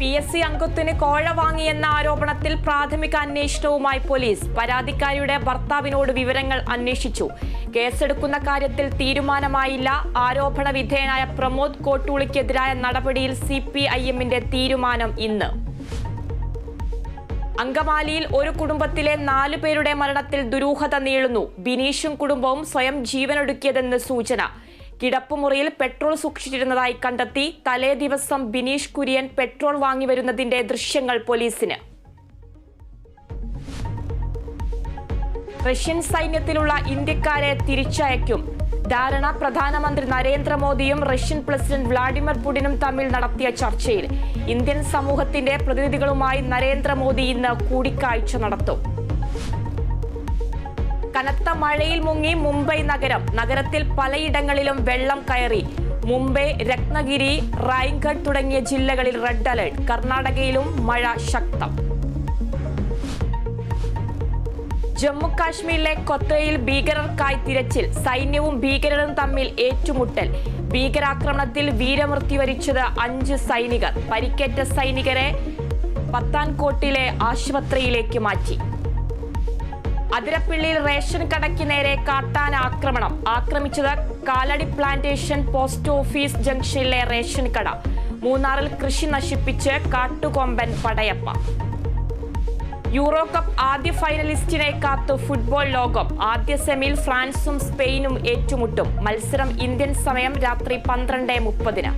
PSC അംഗത്തിന് കോഴ വാങ്ങിയെന്ന ആരോപണത്തിൽ പ്രാഥമിക അന്വേഷണവുമായി പോലീസ്. പരാതിക്കാരിയുടെ ഭർത്താവിനോട് വിവരങ്ങൾ അന്വേഷിച്ചു. കേസെടുക്കുന്ന കാര്യത്തിൽ തീരുമാനമായില്ല. ആരോപണ വിധേയനായ പ്രമോദ് കോട്ടൂളിക്കെതിരായ നടപടിയിൽ CPIM-ന്റെ തീരുമാനം ഇന്ന്. അങ്കമാലിയിൽ ഒരു കുടുംബത്തിലെ 4 പേരുടെ മരണത്തിൽ ദുരൂഹത നീളുന്നു. ബിനീഷും കുടുംബവും സ്വയം ജീവനൊടുക്കിയതെന്ന് സൂചന. കിടപ്പുമുറിയിൽ പെട്രോൾ സൂക്ഷിച്ചിരുന്നതായി കണ്ടെത്തി. തലേ ദിവസം ബിനീഷ് കുര്യൻ പെട്രോൾ വാങ്ങി വരുന്നതിന്റെ ദൃശ്യങ്ങൾ പോലീസിന്. റഷ്യൻ സൈന്യത്തിലുള്ള ഇന്ത്യക്കാരെ തിരിച്ചയക്കും. ധാരണ പ്രധാനമന്ത്രി നരേന്ദ്രമോദിയും റഷ്യൻ പ്രസിഡന്റ് വ്ളാഡിമിർ പുടിനും തമ്മിൽ നടത്തിയ ചർച്ചയിൽ. ഇന്ത്യൻ സമൂഹത്തിന്റെ പ്രതിനിധികളുമായി നരേന്ദ്രമോദി ഇന്ന് കൂടിക്കാഴ്ച നടത്തും. കനത്ത മഴയിൽ മുങ്ങി മുംബൈ നഗരം. നഗരത്തിൽ പലയിടങ്ങളിലും വെള്ളം കയറി. മുംബൈ, രത്നഗിരി, റായ്ഗഡ് തുടങ്ങിയ ജില്ലകളിൽ റെഡ് അലർട്ട്. കർണാടകയിലും മഴ ശക്തം. ജമ്മു കാശ്മീരിലെ കൊത്തയിൽ ഭീകരർക്കായി തിരച്ചിൽ. സൈന്യവും ഭീകരരും തമ്മിൽ ഏറ്റുമുട്ടൽ. ഭീകരാക്രമണത്തിൽ വീരമൃത്യു വരിച്ചത് 5 സൈനികർ. പരിക്കേറ്റ സൈനികരെ പത്താൻകോട്ടിലെ ആശുപത്രിയിലേക്ക് മാറ്റി. അതിരപ്പിള്ളിയിൽ റേഷൻ കടയ്ക്ക് നേരെ കാട്ടാന ആക്രമണം. ആക്രമിച്ചത് കാലടി പ്ലാന്റേഷൻ പോസ്റ്റ് ഓഫീസ് ജംഗ്ഷനിലെ റേഷൻ കട. മൂന്നാറിൽ കൃഷി നശിപ്പിച്ച് കാട്ടുകൊമ്പൻ പടയപ്പ. യൂറോ കപ്പ് ആദ്യ ഫൈനലിസ്റ്റിനെ കാത്തു ഫുട്ബോൾ ലോകം. ആദ്യ സെമിയിൽ ഫ്രാൻസും സ്പെയിനും ഏറ്റുമുട്ടും. മത്സരം ഇന്ത്യൻ സമയം രാത്രി 12:30.